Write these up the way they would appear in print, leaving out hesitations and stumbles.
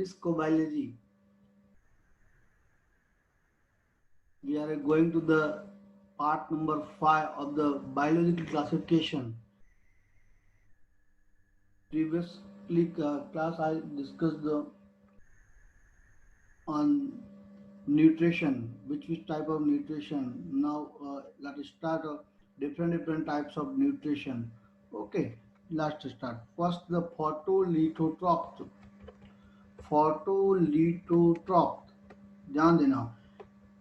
viscobiology. We are going to the part number 5 of the biological classification. Previously class I discussed the on nutrition, which type of nutrition. Now let us start different types of nutrition. Okay, let's start. First, the photolithotrophs. फोटोलिथोट्रॉप, ध्यान देना,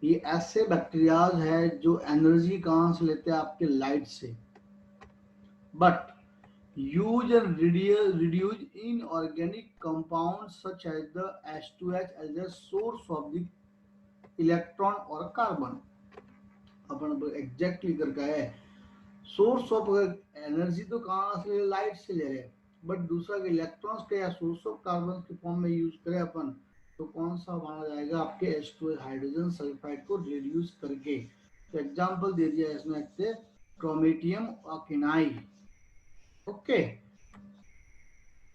ये ऐसे bacterias है जो energy कहाँ से लेते हैं? आपके लाइट से, but use and reduce inorganic compounds such as the H2H as a source of the electron or carbon. Upon exactly करके है सोर्स ऑफ एनर्जी तो कहाँ से ले, लाइट से ले रहे हैं, बट दूसरा इलेक्ट्रॉन्स के या सोर्स ऑफ कार्बन के फॉर्म में यूज करें अपन, तो कौन सा माना जाएगा? आपके H2 हाइड्रोजन सल्फाइड को रिड्यूस करके। तो एग्जांपल दे दिया इसमें से क्रोमेटियम ऑर्गेनाई। ओके,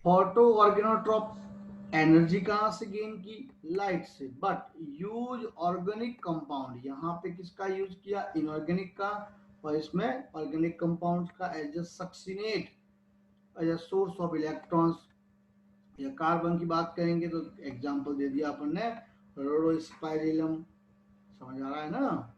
फोटो ऑर्गेनोट्रॉप एनर्जी कहां से गेन की? लाइट से, बट यूज ऑर्गेनिक कंपाउंड, यहाँ पे किसका यूज किया? इनऑर्गेनिक का, और इसमें ऑर्गेनिक कंपाउंड का as a succinate, as a source of electrons या कार्बन की बात करेंगे तो एग्जांपल दे दिया अपन ने रोडोस्पाइरिलम, समझ आ रहा है ना?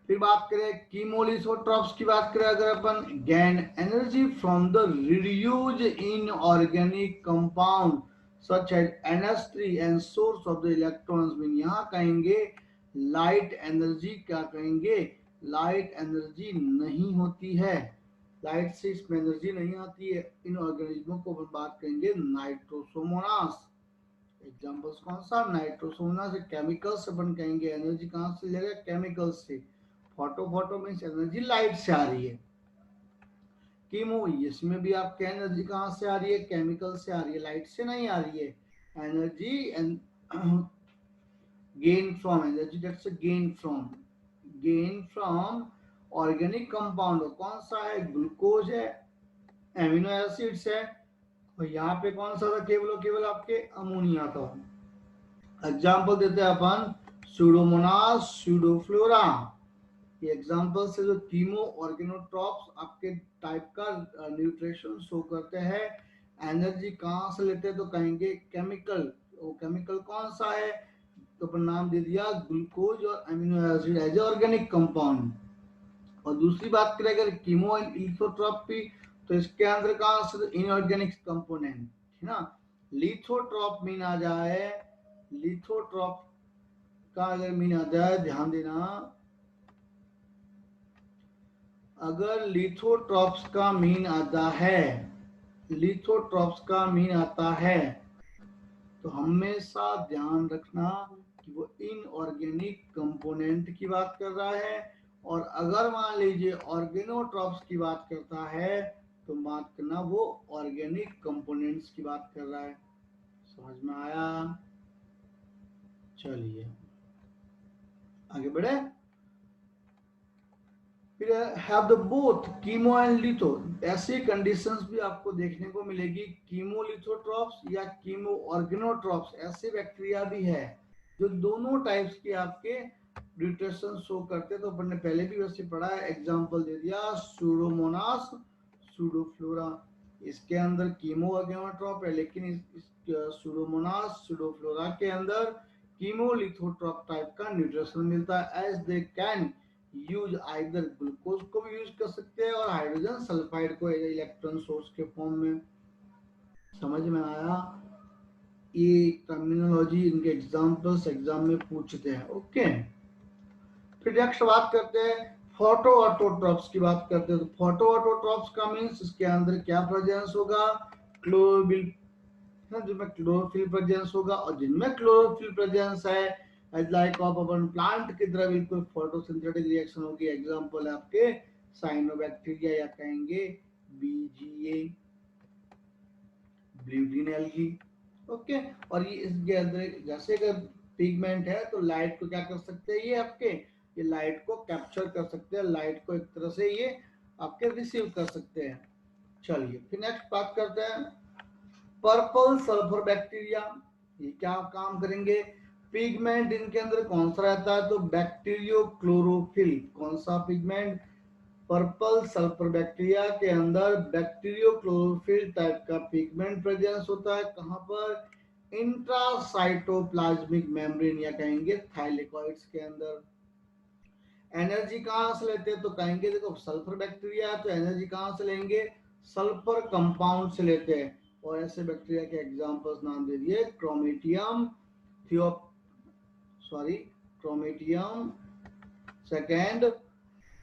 फिर बात करें कीमोलिथोट्रॉप्स की बात करें अगर अपन, gain energy from the reduce in organic compound such as NH3 and source of the electrons. Mean यहाँ कहेंगे लाइट एनर्जी, क्या कहेंगे? लाइट एनर्जी नहीं होती है, लाइट से इसमें एनर्जी नहीं आती है। इन ऑर्गेनिज्मों को अपन बात करेंगे नाइट्रोसोमोनास। एग्जांपल्स कौन सा? नाइट्रोसोमोनास। केमिकल्स अपन कहेंगे एनर्जी कहाँ से ले रहे हैं? केमिकल्स से। फोटो मीन्स एनर्जी लाइट से आ रही है। कीमो, इसमें भी आपके एनर्जी कहाँ से आ रही है? केमिकल से आ रही है, लाइट से नहीं आ रही है। Energy and gain from, energy that's gain from organic compound. कौन सा है? ग्लूकोज है, एमिनो एसिड्स है, और यहाँ पे कौन सा था? केवल आपके अमोनिया था। एग्जाम्पल देते हैं अपन, सूडोमोनास, सूडोफ्लोरा। ये एग्जांपल से जो कीमो ऑर्गेनोट्रॉप्स आपके टाइप का न्यूट्रिशन शो करते हैं। एनर्जी कहाँ से लेते हैं? तो कहेंगे केमिकल। वो केमिकल कौन सा है? तो अपन नाम दे दिया ग्लूकोज और amino acid as organic compound. और दूसरी बात करें अगर कीमो एंड लिथोट्रॉपी, तो इसके अंदर कहाँ से? इनऑर्गेनिक कंपोनेंट है ना। लिथोट्रॉप मीन आ जाए, लिथोट्रॉप का अगर मीन आ जाए, ध्यान देना, अगर लिथोट्रॉप्स का मीन आता है, लिथोट्रॉप्स का मीन आता है, तो हमेशा ध्यान रखना कि वो इनऑर्गेनिक कंपोनेंट की बात कर रहा है। और अगर मान लीजिए ऑर्गेनोट्रॉप्स की बात करता है तो बात करना वो ऑर्गेनिक कंपोनेंट्स की बात कर रहा है। समझ में आया? चलिए आगे बढ़े। फिर have the both chemo and litho. ऐसी कंडीशंस भी आपको देखने को मिलेगी। कीमोलिथोट्रॉप्स या कीमो ऑर्गेनोट्रॉप्स, ऐसे बैक्टीरिया भी है जो दोनों टाइप्स के आपके न्यूट्रिशन शो करते हैं। तो अपन ने पहले भी वैसे पढ़ा है, एग्जांपल दे दिया सूडोमोनास, सूडोफ्लोरा। इसके अंदर कीमो ऑर्गेनोट्रॉप है, लेकिन इस सूडोमोनास, सूडोफ्लोरा के अंदर कीमोलिथोट्रॉप टाइप का न्यूट्रिशन मिलता है। As they can use either, glucose को भी यूज कर सकते हैं और हाइड्रोजन सल्फाइड को इलेक्ट्रॉन सोर्स के फॉर्म में। समझ में आया? ये टर्मिनोलॉजी, इनके एग्जांपल्स एग्जाम में पूछते हैं। ओके, फिर नेक्स्ट बात करते हैं फोटो ऑटोट्रॉप्स की बात करते हैं। तो फोटो ऑटोट्रॉप्स का मीन्स इसके अंदर क्या प्रेजेंस होगा? क्लोरोफिल, जिनमें क्लोरोफिल प्रेजेंस होगा, और जिनमें क्लोरोफिल प्रेजेंस है लाइक ऑफ अपन प्लांट की तरह बिल्कुल फोटोसिंथेटिक रिएक्शन होगी। एग्जांपल है आपके साइनोबैक्टीरिया या कहेंगे BGA, blue green algae. Okay, और ये इसके अंदर जैसे अगर पिगमेंट है तो लाइट को क्या कर सकते हैं? ये आपके ये लाइट को कैप्चर कर सकते हैं, लाइट को एक तरह से ये आपके रिसीव कर सकते हैं। चलिए फिर नेक्स्ट बात करते हैं पर्पल सल्फर बैक्टीरिया। ये क्या काम करेंगे? पिगमेंट इनके अंदर कौन सा रहता है? तो बैक्टीरियो क्लोरोफिल। कौन सा पिगमेंट? पर्पल सल्फर बैक्टीरिया के अंदर बैक्टीरियो क्लोरोफिल टाइप का पिगमेंट प्रेजेंस होता है। कहां पर? इंट्रासाइटोप्लाज्मिक मेम्ब्रेन या कहेंगे थाइलेकॉइड्स के अंदर। एनर्जी कहां से लेते हैं? तो कहेंगे देखो सल्फर बैक्टीरिया तो एनर्जी कहां से लेंगे? सल्फर कंपाउंड से लेते हैं। और ऐसे बैक्टीरिया के एग्जांपल्स नाम दे दिए, क्रोमेटियम थियो सॉरी क्रोमेटियम, सेकंड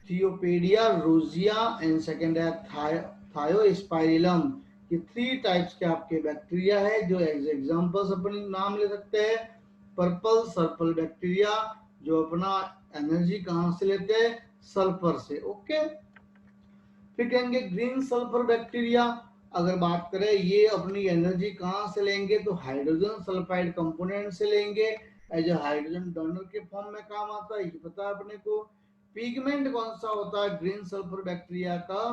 थियोपेडिया रोजिया, एंड सेकंड है थायोस्पाइरिलम। ये 3 टाइप्स के आपके बैक्टीरिया है जो एग्जांपल्स अपन नाम ले सकते हैं। पर्पल सल्फर बैक्टीरिया जो अपना एनर्जी कहां से लेते हैं? सल्फर से। ओके। फिर कहेंगे ग्रीन सल्फर बैक्टीरिया। अगर बात करें ये अपनी एनर्जी कहां से लेंगे? तो हाइड्रोजन सल्फाइड कंपोनेंट से लेंगे। एज ए हाइड्रोजन डोनर के फॉर्म में काम आता है, ये पता है अपने को। पिगमेंट कौन सा होता है ग्रीन सल्फर बैक्टीरिया का?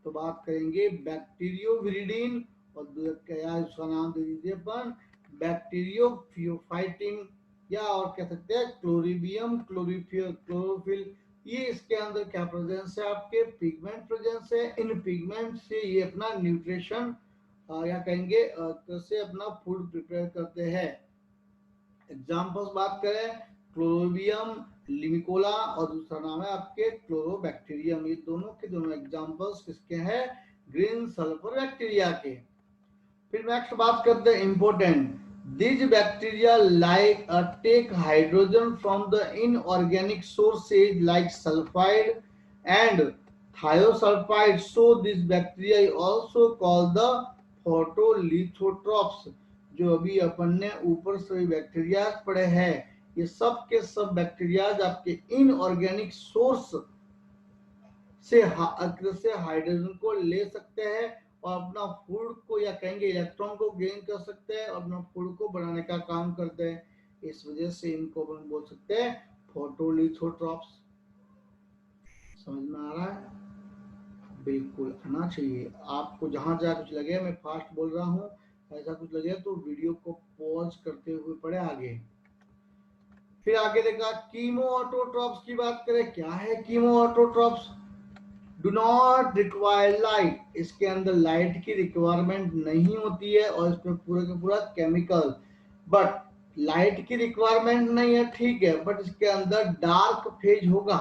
तो बात करेंगे बैक्टीरियोविरिडीन, और क्या उसका नाम दे दीजिए अपन बैक्टीरियोफाइटिन, या और कह सकते हैं क्लोरीबियम क्लोरोफिल। ये इसके अंदर क्या प्रेजेंस है? आपके पिगमेंट प्रेजेंस है। इन पिगमेंट से ये अपना न्यूट्रिशन या कहेंगे कैसे अपना फूड प्रिपेयर करते हैं। एग्जांपल्स बात करें, क्लोरोबियम लिमिकोला और दूसरा नाम है आपके क्लोरोबैक्टीरियम। ये दोनों के दोनों एग्जांपल्स किसके हैं? ग्रीन सल्फर बैक्टीरिया के। फिर नेक्स्ट बात करते हैं important, these bacteria like take hydrogen from the inorganic sources like sulfide and thiosulfide, so this bacteria is also called the photolithotrophs। जो अभी अपन ने ऊपर से बैक्टीरिया पढ़े हैं, ये सब के सब बैक्टीरिया आपके इनऑर्गेनिक सोर्स से हाइड्रोजन को ले सकते हैं और अपना फूड को या कहेंगे इलेक्ट्रॉन को गेन कर सकते हैं और अपना फूड को बनाने का काम करते हैं। इस वजह से इनको अपन बोल सकते हैं फोटोलिथोट्रॉप्स। समझ में आ रहा है? बिल्कुल आना चाहिए आपको। जहां जहां कुछ लगे मैं फास्ट बोल रहा हूँ, ऐसा कुछ लगे तो वीडियो को पॉज करते हुए पढ़े आगे। फिर आगे देखा कीमो ऑटोट्रॉप्स की बात करें। क्या है chemo autotrophs? Do not require light. इसके अंदर लाइट की रिक्वायरमेंट नहीं होती है और इसमें पूरा का पूरा केमिकल। बट लाइट की रिक्वायरमेंट नहीं है, ठीक है, बट इसके अंदर डार्क फेज होगा।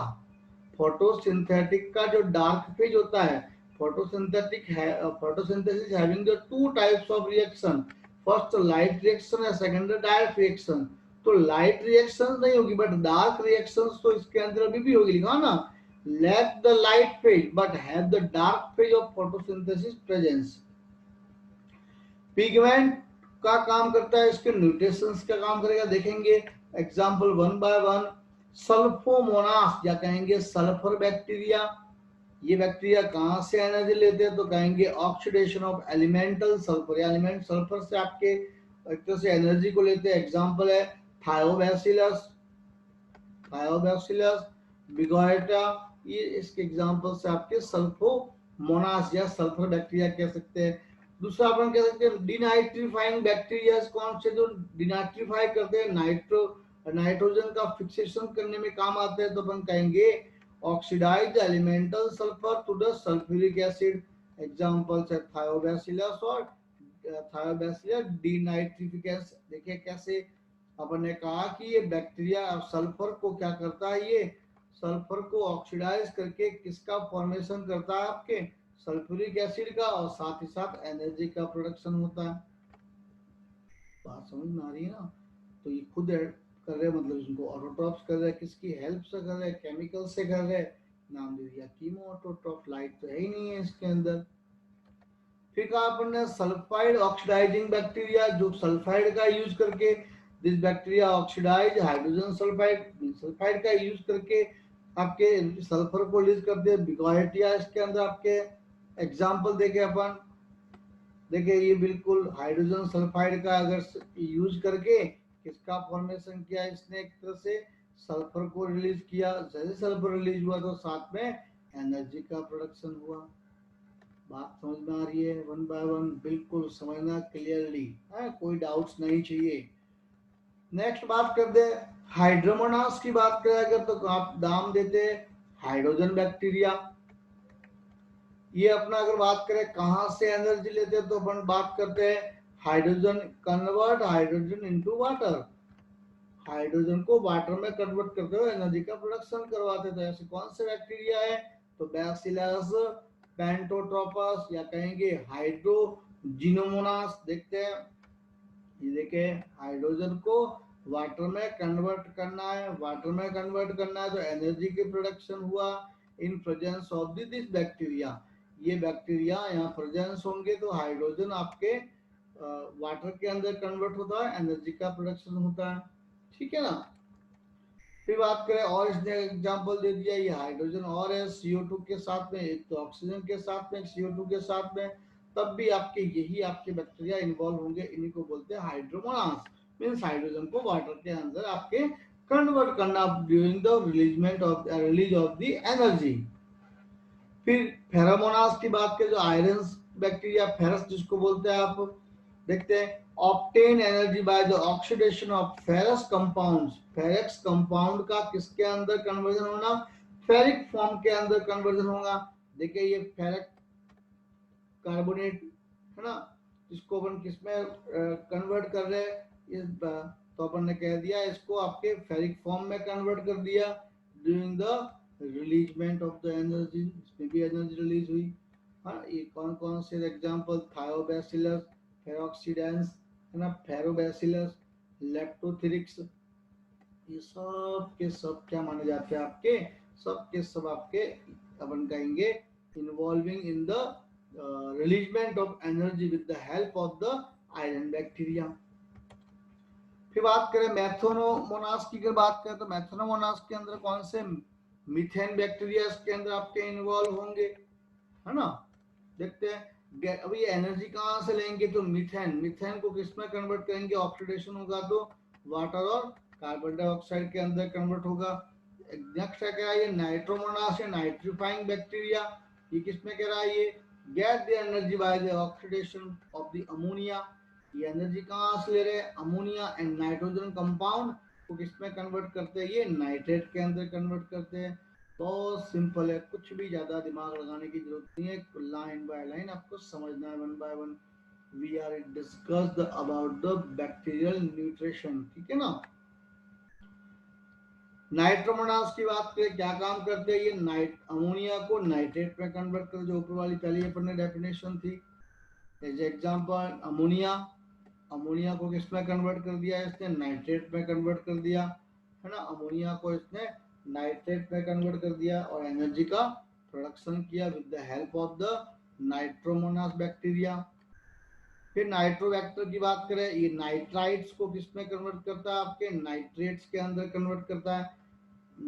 फोटोसिंथेटिक का जो डार्क फेज होता है, फोटोसिंथेटिक है, photosynthesis having the 2 types of reaction, first light reaction है, सेकंड डार्क रिएक्शन। तो लाइट रिएक्शन नहीं होगी बट डार्क रिएक्शंस तो इसके अंदर अभी भी होगी, लिखा ना, lack the light phase but have the dark phase of photosynthesis presence। Pigment का काम करता है, इसके न्यूट्रिशंस का काम करेगा, देखेंगे एग्जांपल वन बाय वन। सल्फोमोनास या कहेंगे सल्फर बैक्टीरिया। ये बैक्टीरिया कहां से एनर्जी लेते हैं? तो कहेंगे ऑक्सीडेशन ऑफ एलिमेंटल सल्फर या एलिमेंट सल्फर से आपके एक तरह से एनर्जी को लेते हैं। एग्जांपल है थायोबैसिलस, थायोबैसिलस बिगोएटा। ये इसके एग्जांपल से आपके सल्फोमोनास या सल्फर बैक्टीरिया कह सकते हैं। दूसरा अपन कह सकते हैं डिनाइट्रीफाइंग बैक्टीरिया। कौन से? जो डिनाइट्रीफाई करते हैं, नाइट्रोजन का फिक्सेशन करने में काम आते हैं। तो अपन कहेंगे oxidise elemental sulphur to the sulphuric acid. Examples है थायोबैसिलस और थायोबैसिलस डिनाइट्रिफिकेशन। देखिए कैसे अपन ने कहा कि ये बैक्टीरिया सल्फर को क्या करता है, ये सल्फर को ऑक्सीडाइज करके किसका फॉर्मेशन करता है? आपके सल्फ्यूरिक एसिड का, और साथ ही साथ एनर्जी का प्रोडक्शन होता है। बात समझ में आ रही है ना? तो ये खुद कर रहे, मतलब इनको ऑटोट्रॉप्स कर रहे हैं, किसकी हेल्प से कर रहे हैं? केमिकल से कर रहे हैं। नाम दे दिया कीमो ऑटोट्रॉप। लाइट तो है ही नहीं है इसके अंदर। फिर कहा अपन ने सल्फाइड ऑक्सीडाइजिंग बैक्टीरिया, जो सल्फाइड का यूज करके this bacteria oxidise hydrogen sulphide, sulphide का यूज करके आपके सल्फर को रिलीज करते हैं। बिगोएटिया इसके अंदर आपके एग्जांपल देखे अपन। देखिए ये बिल्कुल हाइड्रोजन सल्फाइड का अगर यूज करके किसका फॉर्मेशन किया इसने, एक तरह से सल्फर को रिलीज किया। जैसे सल्फर रिलीज हुआ तो साथ में एनर्जी का प्रोडक्शन हुआ। बात समझ में आ रही है? वन बाय वन बिल्कुल समझना क्लियरली है, कोई डाउट्स नहीं चाहिए। नेक्स्ट बात करते हैं हाइड्रोमोनास की बात करें अगर तो आप नाम देते हैं हाइड्रोजन बैक्टीरिया। ये अपना अगर बात करें कहाँ से एनर्जी लेते हैं तो अपन बात करते हैं hydrogen convert hydrogen into water. Hydrogen को वाटर में कन्वर्ट करते हुए एनर्जी का प्रोडक्शन करवाते थे। ऐसे कौन से बैक्टीरिया है तो बैसिलस पेंटोट्रोपस या कहेंगे हाइड्रोजिनोमोनास। देखते हैं ये देखिए हाइड्रोजन को वाटर में कन्वर्ट करना है, वाटर में कन्वर्ट करना है तो एनर्जी की प्रोडक्शन हुआ in presence of this bacteria. ये बैक्टीरिया यहाँ प्रेजेंस होंगे तो हाइड्रोजन आपके वाटर के अंदर कन्वर्ट होता है, एनर्जी का प्रोडक्शन होता है। ठीक है ना। फिर बात करें और इसने एग्जांपल दे दिया ये हाइड्रोजन और है CO2 के साथ में, एक तो ऑक्सीजन के साथ में एक CO2 के साथ में, तब भी आपके यही आपके बैक्टीरिया इन्वॉल्व होंगे। इन्हीं को बोलते हैं हाइड्रोमोनास। मींस हाइड्रोजन को वाटर के अंदर आपके कन्वर्ट करना during the release of the energy. फिर फेरोमोनास की बात करें जो आयरन बैक्टीरिया फेरस जिसको बोलते हैं आप, देखते हैं obtain energy by the oxidation of ferrous compounds. Ferrous compound का किसके अंदर कन्वर्जन होना, फेरिक फॉर्म के अंदर कन्वर्जन होगा। देखिए ये फेरिक कार्बोनेट है ना, इसको अपन किसमें कन्वर्ट कर रहे हैं इस तो अपन ने कह दिया इसको आपके फेरिक फॉर्म में कन्वर्ट कर दिया during the releasement of the energy. इसमें भी एनर्जी रिलीज हुई। हाँ ये कौन कौन से एग्जांपल थायोबैसिलस फेरोक्सीडेंस है ना, फेरोबैसिलस लेप्टोथिरिक्स, ये सब के सब क्या माने जाते हैं आपके, सब के सब आपके अपन कहेंगे involving in the releasement of energy with the help of the iron bacteria. फिर बात करें मैथोनोमोनास की, अगर बात करें तो मैथोनोमोनास के अंदर कौन से मीथेन बैक्टीरिया इसके अंदर आपके इन्वॉल्व होंगे, है ना। देखते हैं अब ये एनर्जी कहाँ से लेंगे तो मीथेन, मीथेन को किसमें कन्वर्ट करेंगे, ऑक्सीडेशन होगा तो वाटर और कार्बन डाइऑक्साइड के अंदर कन्वर्ट होगा। नेक्स्ट है क्या है ये नाइट्रोमोनास है नाइट्रीफाइंग बैक्टीरिया। ये किसमें कह रहा है ये get the energy by the oxidation of the ammonia. ये एनर्जी कहाँ से ले रहे हैं, अमोनिया एंड नाइट्रोजन कंपाउंड को किसमें कन्वर्ट करते हैं, ये नाइट्रेट के अंदर कन्वर्ट करते हैं। बहुत सिंपल है, कुछ भी ज्यादा दिमाग लगाने की जरूरत नहीं है, लाइन बाय लाइन आपको समझना है one by one. We are discussed about the bacterial nutrition, ठीक है ना। नाइट्रोमोनास की बात करें क्या काम करते हैं ये, नाइट अमोनिया को नाइट्रेट में कन्वर्ट कर, जो ऊपर वाली पहली अपन ने डेफिनेशन थी। एज एग्जांपल अमोनिया, अमोनिया को किसमें कन्वर्ट कर दिया इसने, नाइट्रेट में कन्वर्ट कर दिया, है ना। अमोनिया को इसने नाइट्रेट में कन्वर्ट कर दिया और एनर्जी का प्रोडक्शन किया with the help of the Nitromonas bacteria. फिर नाइट्रोबैक्टर की बात करें, ये नाइट्राइट्स को किसमें कन्वर्ट करता है, आपके नाइट्रेट्स के अंदर कन्वर्ट करता है।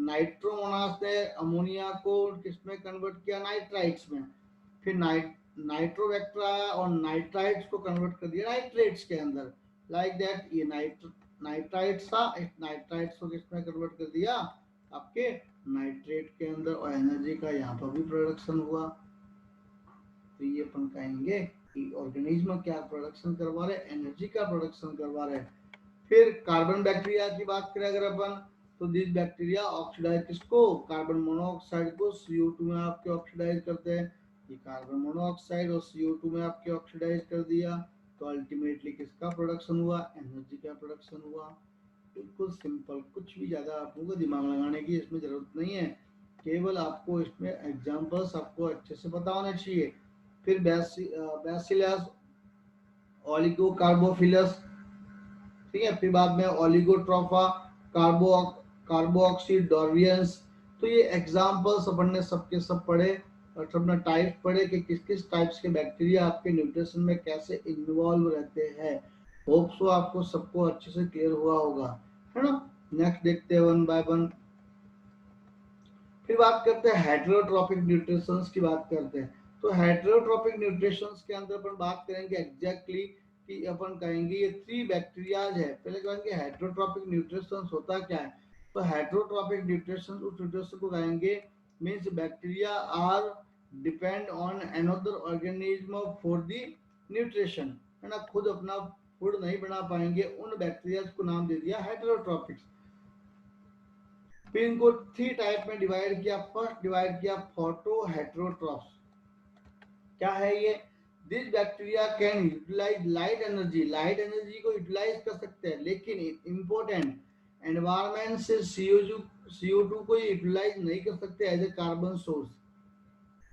नाइट्रोमोनास ने अमोनिया को किसमें कन्वर्ट किया, नाइट्राइट्स में। फिर नाइट्रोबैक्टर आया और नाइट्राइट्स को कन्वर्ट कर दिया नाइट्रेट्स के अंदर। लाइक दैट ये नाइट्राइट्स था, इस नाइट्राइट्स को किसमें कन्वर्ट कर दिया, आपके नाइट्रेट के अंदर, और एनर्जी का यहाँ पर भी प्रोडक्शन हुआ। तो ये अपन कहेंगे कि ऑर्गेनिज्म क्या प्रोडक्शन करवा रहे, एनर्जी का प्रोडक्शन करवा रहे। फिर कार्बन बैक्टीरिया की बात करें अगर अपन, तो दिस बैक्टीरिया ऑक्सीडाइज किसको, कार्बन मोनोऑक्साइड को CO2 में आपके ऑक्सीडाइज करते हैं। ये कार्बन मोनोऑक्साइड और CO2 में आपके ऑक्सीडाइज कर दिया तो अल्टीमेटली किसका प्रोडक्शन हुआ, एनर्जी का प्रोडक्शन हुआ। बिल्कुल सिंपल, कुछ भी ज्यादा आपको दिमाग लगाने की इसमें जरूरत नहीं है, केवल आपको इसमें एग्जांपल्स आपको अच्छे से पता होने चाहिए। फिर बैसिलस ओलिगोकार्बोफिलस, ठीक है। फिर बाद में ओलिगोट्रोफा, कार्बो कार्बोक्सीडोरियंस। तो ये एग्जांपल्स अपन ने सबके सब पढ़े और सबने टाइप पढ़े कि किस किस टाइप्स के बैक्टीरिया आपके न्यूट्रिशन में कैसे इन्वॉल्व रहते हैं। होप सो आपको सबको अच्छे से क्लियर हुआ होगा, है ना। नेक्स्ट देखते हैं वन बाय वन। फिर बात करते हैं हेटेरोट्रॉपिक न्यूट्रिशंस की बात करते हैं। तो हेटेरोट्रॉपिक न्यूट्रिशंस के अंदर अपन बात करेंगे एग्जैक्टली कि अपन कहेंगे ये 3 बैक्टीरियाज है। पहले कहेंगे हेटेरोट्रॉपिक न्यूट्रिशंस होता क्या है, तो हेटेरोट्रॉपिक न्यूट्रिशन उस न्यूट्रिशन को कहेंगे means bacteria are depend on another organism for the nutrition, है ना। खुद अपना फूड नहीं बना पाएंगे, उन बैक्टीरिया को नाम दे दिया हेटेरोट्रॉपिक्स। फिर इनको 3 टाइप में डिवाइड किया। फर्स्ट डिवाइड किया फोटो हेटेरोट्रॉप्स। क्या है ये? This bacteria can utilise light energy, light energy को यूटिलाइज कर सकते हैं, लेकिन इंपॉर्टेंट एनवायरमेंट से CO2 को यूटिलाइज नहीं कर सकते as a carbon source.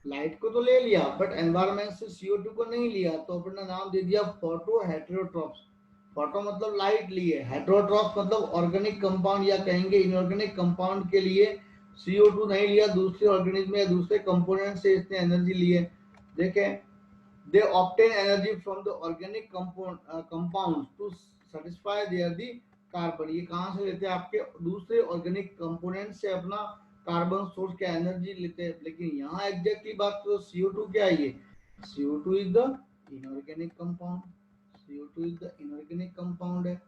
Light को तो ले लिया बट एनवायरमेंट से CO2 को नहीं लिया, तो अपना नाम दे दिया फोटो हेटेरोट्रॉप्स। फोटो मतलब लाइट लिए, हेटेरोट्रॉप्स मतलब ऑर्गेनिक कंपाउंड या कहेंगे इनऑर्गेनिक कंपाउंड के लिए CO2 नहीं लिया, दूसरे ऑर्गेनिज्म या दूसरे कंपोनेंट से इसने एनर्जी लिए। देखें, they obtain energy from the organic compounds to satisfy their the carbon। ये कहाँ से लेते हैं? आपके दूसरे ऑर्गेनिक कंपोनेंट से अपना कार्बन सोर्स का एनर्जी लेते हैं। लेकिन यहाँ एग्जैक्टली बात करो, CO2 क्या है? ये CO2 is the inorganic compound, CO2 is the inorganic compound है।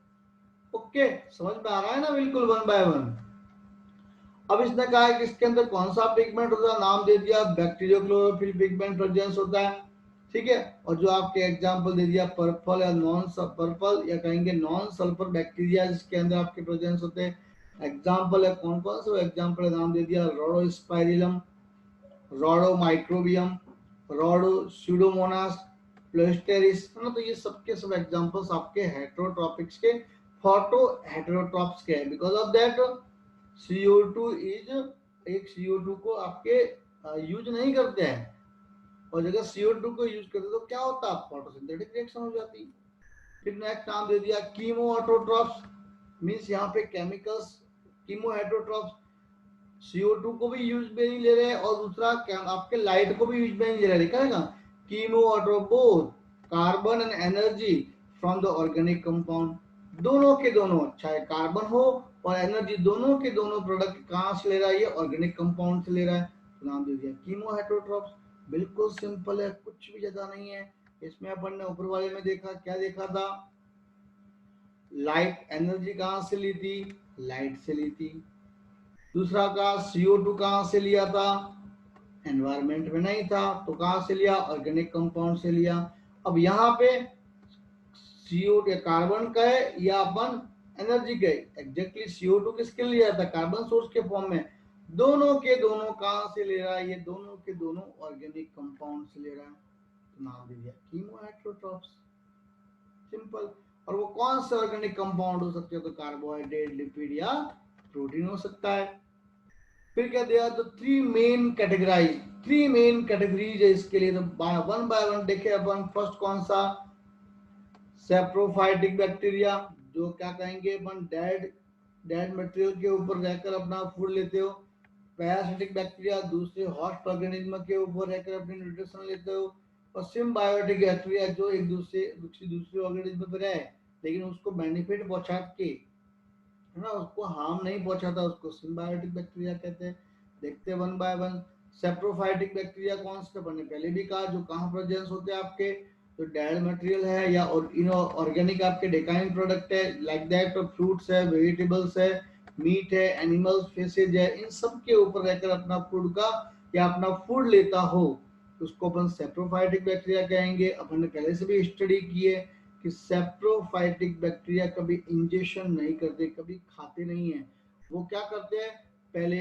ओके, समझ में आ रहा है ना? बिल्कुल, 1 बाय 1। अब इसने कहा है कि इसके अंदर कौन सा पिगमेंट होता है, नाम दे दिया बैक्टीरियोक्लोरोफिल पिगमेंट प्रेजेंस होता है, ठीक है। और जो आपके एग्जांपल दे दिया पर्पल या नॉन पर्पल या कहेंगे नॉन सल्फर बैक्टीरिया जिसके अंदर आपके प्रेजेंस होते हैं। एग्जांपल है कौन कौन से? एग्जांपल नाम दे दिया रोडोस्पाइरिलम, रोडोमाइक्रोबियम, रोडोस्यूडोमोनास, प्लोस्टेरिस, है ना। तो ये सबके सब एग्जांपल्स आपके हेटेरोट्रॉपिक्स के, फोटो हेटेरोट्रॉप्स के हैं। Because of that CO2 is, एक CO2 को आपके यूज नहीं करते हैं, और जगह CO2 को यूज करते तो क्या होता है? फोटोसिंथेटिक रिएक्शन हो जाती। फिर नेक्स्ट नाम दे दिया कीमो हेटेरोट्रॉप्स, मींस यहाँ पे केमिकल्स, कीमो हेटेरोट्रॉप्स CO2 को भी यूज में नहीं ले रहे और दूसरा आपके लाइट को भी यूज में नहीं ले रहे। लिखा है chemoheterotroph carbon and energy from the organic compound, दोनों के दोनों, चाहे कार्बन हो और एनर्जी, दोनों के दोनों प्रोडक्ट कहाँ से ले रहा है? ये ऑर्गेनिक कंपाउंड से ले रहा है, तो नाम दे दिया कीमो हेटेरोट्रॉप्स। बिल्कुल सिंपल है, कुछ भी ज्यादा नहीं है इसमें। अपन ने ऊपर वाले में देखा, क्या देखा था? लाइट एनर्जी कहाँ से ली थी? लाइट से ली थी। दूसरा का CO2 कहाँ से लिया था? एनवायरमेंट में नहीं था, तो कहाँ से लिया? ऑर्गेनिक कंपाउंड से लिया। अब यहाँ पे CO2 कार्बन का है या अपन एनर्जी का? एग्जैक्टली CO2 किसके लिए लिया था? कार्बन सोर्स के फॉर्म में। दोनों के दोनों कहाँ से ले रहा है? ये दोनों के दोनों ऑर्गेनिक कंपाउंड से ले रहा है, तो नाम दे दिया कीमो हेटेरोट्रॉप्स। सिंपल। और वो कौन से ऑर्गेनिक कंपाउंड हो सकते हैं? तो कार्बोहाइड्रेट, लिपिड या प्रोटीन हो सकता है। फिर क्या दिया? तो 3 मेन कैटेगरीज है इसके लिए। तो 1 बाय 1 देखे अपन। फर्स्ट कौन सा? सेप्रोफाइटिक बैक्टीरिया, जो क्या कहेंगे अपन, डेड मटेरियल के ऊपर रहकर अपना फूड लेते हो। पैरासिटिक बैक्टीरिया, दूसरे होस्ट ऑर्गेनिज्म के ऊपर रहकर अपनी न्यूट्रिशन लेते हो। और सिम्बायोटिक बैक्टीरिया, जो एक दूसरे ऑर्गेनिज्म पर रहे लेकिन उसको बेनिफिट पहुंचा के, है ना, उसको हार्म नहीं पहुंचाता, उसको सिम्बायोटिक बैक्टीरिया कहते हैं। देखते हैं 1 बाय 1। सेप्रोफाइटिक बैक्टीरिया कौन से? अपन ने पहले भी कहा, जो कहाँ प्रेजेंस होते हैं आपके, जो डेड मटेरियल है या ऑर्गेनिक आपके डेकाइन प्रोडक्ट है, लाइक दैट फ्रूट्स है, वेजिटेबल्स है, मीट है, एनिमल्स फेसेज है, इन सब के ऊपर रहकर अपना फूड का या अपना फूड लेता हो, उसको अपन सेप्रोफाइटिक बैक्टीरिया कहेंगे। अपन ने पहले से भी स्टडी की है कि सेप्रोफाइटिक बैक्टीरिया कभी इंजेक्शन नहीं करते, कभी खाते नहीं है। वो क्या करते हैं? पहले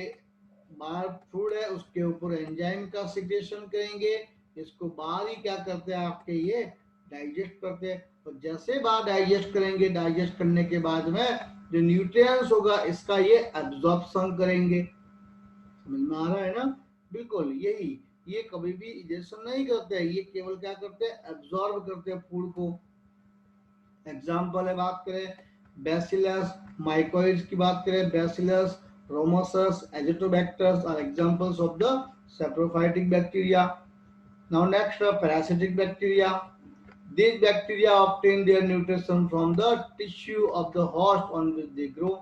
बाहर फूड है उसके ऊपर एंजाइम का सिक्रेशन करेंगे, इसको बाहर ही क्या करते हैं आपके ये डाइजेस्ट करते हैं। और जैसे बाहर डाइजेस्ट करेंगे, डाइजेस्ट करने के बाद में जो न्यूट्रिएंट्स होगा इसका ये एब्जॉर्प्शन करेंगे। समझ में आ रहा है ना? बिल्कुल यही। ये कभी भी इंजेक्शन नहीं करते हैं, ये केवल क्या करते हैं? एब्जॉर्ब करते हैं फूड को। एग्जाम्पल है, बात करें बैसिलस माइकोइड्स की बात करें, Bacillus ramosus Azotobacters are examples of the saprophytic bacteria. Now next parasitic bacteria. These bacteria obtain their nutrition from the tissue of the host on which they grow।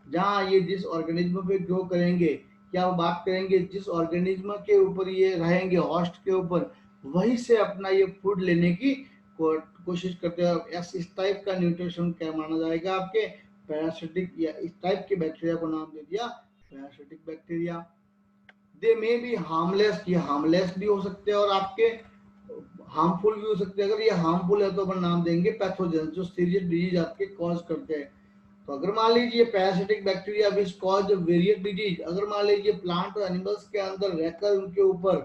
जहाँ ये जिस ऑर्गेनिज्म पे ग्रो करेंगे, क्या वो बात करेंगे जिस ऑर्गेनिज्म के ऊपर ये रहेंगे, होस्ट के ऊपर, वहीं से अपना ये फूड लेने की कोशिश करते हैं। इस टाइप का न्यूट्रिशन क्या माना जाएगा? आपके पैरासिटिक, या इस टाइप के बैक्टीरिया को नाम दे दिया parasitic bacteria. They may be harmless, ये हार्मलेस भी हो सकते हैं और आपके हार्मफुल भी हो सकते हैं। अगर ये हार्मफुल है तो अपन नाम देंगे पैथोजन, जो सीरियस डिजीज आपके कॉज करते हैं। तो अगर मान लीजिए parasitic bacteria which cause various disease, अगर मान लीजिए प्लांट और एनिमल्स के अंदर रहकर उनके ऊपर,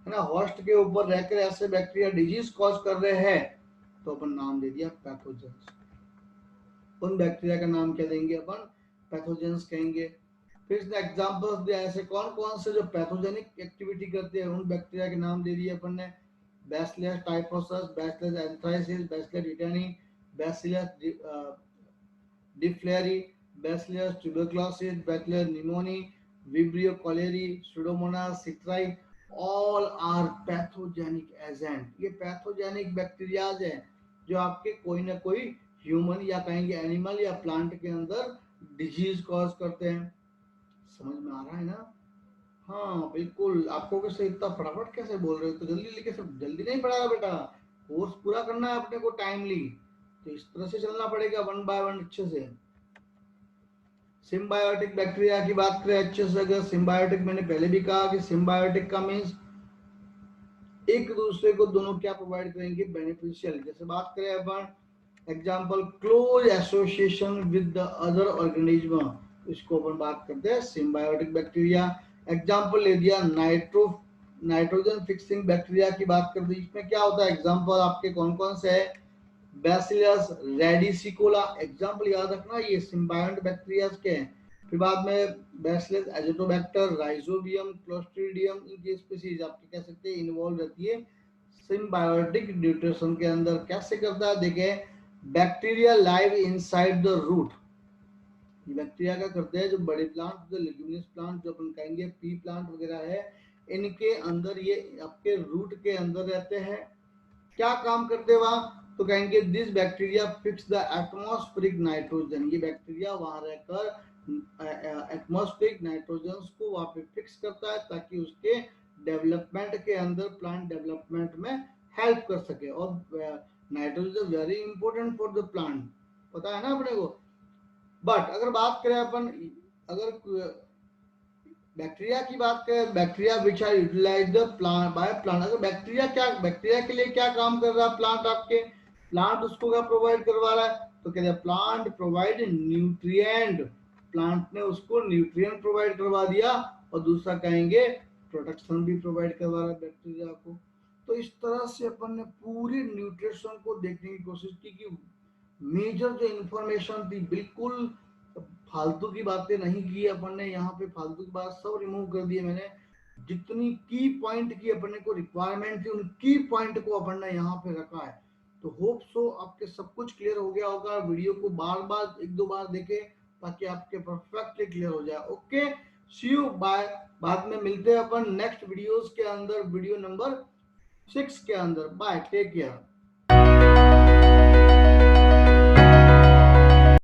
है ना, होस्ट के ऊपर रहकर ऐसे बैक्टीरिया डिजीज कॉज कर रहे हैं, तो अपन नाम दे दिया पैथोजन। उन बैक्टीरिया का नाम क्या देंगे अपन? पैथोजेंस कहेंगे। फिर इसने एग्जांपल्स दिया ऐसे कौन कौन से जो पैथोजेनिक एक्टिविटी करते हैं, उन बैक्टीरिया के नाम दे दिए अपन ने। Bacillus typhosus, Bacillus anthracis, Bacillus tetani, Bacillus diphtheriae, Bacillus tuberculosis, Bacillus pneumoniae, Vibrio cholerae, Pseudomonas citri, all are pathogenic agent. ये पैथोजेनिक बैक्टीरियाज हैं जो आपके कोई ना कोई ह्यूमन या कहेंगे एनिमल या प्लांट के अंदर डिजीज कॉज करते हैं। समझ में आ रहा है ना? हाँ बिल्कुल। आपको कैसे इतना फटाफट कैसे बोल रहे हो? तो जल्दी लेके, सब जल्दी नहीं पढ़ा बेटा, कोर्स पूरा करना है अपने को टाइमली, तो इस तरह से चलना पड़ेगा वन बाय वन अच्छे से। सिम्बायोटिक बैक्टीरिया की बात करें अच्छे से, अगर सिम्बायोटिक, मैंने पहले भी कहा कि सिम्बायोटिक का मीन्स एक दूसरे को दोनों क्या प्रोवाइड करेंगे? बेनिफिशियल। जैसे बात करें अपन example close association with the other organism, इसको अपन बात करते हैं सिम्बायोटिक बैक्टीरिया। एग्जांपल ले दिया नाइट्रोजन फिक्सिंग बैक्टीरिया की बात कर दी। इसमें क्या होता है? एग्जांपल आपके कौन कौन से है? बैसिलस रेडिसिकोला, एग्जांपल याद रखना, ये सिम्बायोट बैक्टीरिया के हैं। फिर बाद में बैसिलस एजिटोबैक्टर, राइजोबियम, क्लोस्ट्रीडियम, इनकी स्पीशीज आपके कह सकते हैं इन्वॉल्व रहती है सिम्बायोटिक न्यूट्रिशन के अंदर। कैसे करता है देखें, bacteria live inside the root. Bacteria क्या करते हैं? जो बड़े प्लांट, जो लेग्यूमिनस प्लांट जो अपन कहेंगे पी प्लांट वगैरह है, इनके अंदर ये आपके रूट के अंदर रहते हैं। क्या काम करते हैं वहां? तो कहेंगे this bacteria fix the atmospheric nitrogen. ये बैक्टीरिया वहां रहकर एटमॉस्फेरिक नाइट्रोजन को वहां पे फिक्स करता है ताकि उसके डेवलपमेंट के अंदर, प्लांट डेवलपमेंट में हेल्प कर सके। और nitrogen very important for the plant, पता है ना अपने को। बट अगर बात करें अपन, अगर बैक्टीरिया की बात करें, bacteria which are utilise the plant by plant, अगर बैक्टीरिया क्या, बैक्टीरिया के लिए क्या काम कर रहा है प्लांट आपके? प्लांट उसको क्या प्रोवाइड करवा रहा है? तो कहते हैं प्लांट प्रोवाइड न्यूट्रिएंट। प्लांट ने उसको न्यूट्रिएंट प्रोवाइड करवा दिया, और दूसरा कहेंगे प्रोटेक्शन भी प्रोवाइड करवा रहा है बैक्टीरिया को। तो इस तरह से अपन ने पूरी न्यूट्रिशन को देखने की कोशिश की कि मेजर जो इंफॉर्मेशन थी, बिल्कुल फालतू की बातें नहीं की अपन ने यहाँ पे, फालतू की बात सब रिमूव कर दिए मैंने। जितनी की पॉइंट की अपन को रिक्वायरमेंट थी, उन की पॉइंट को अपन ने यहाँ पे रखा है। तो होप सो आपके सब कुछ क्लियर हो गया होगा। वीडियो को बार बार एक दो बार देखें ताकि आपके परफेक्टली क्लियर हो जाए। Okay, see you bye. बाद में मिलते हैं अपन नेक्स्ट वीडियोस के अंदर, वीडियो नंबर 6 के अंदर। Bye, take care.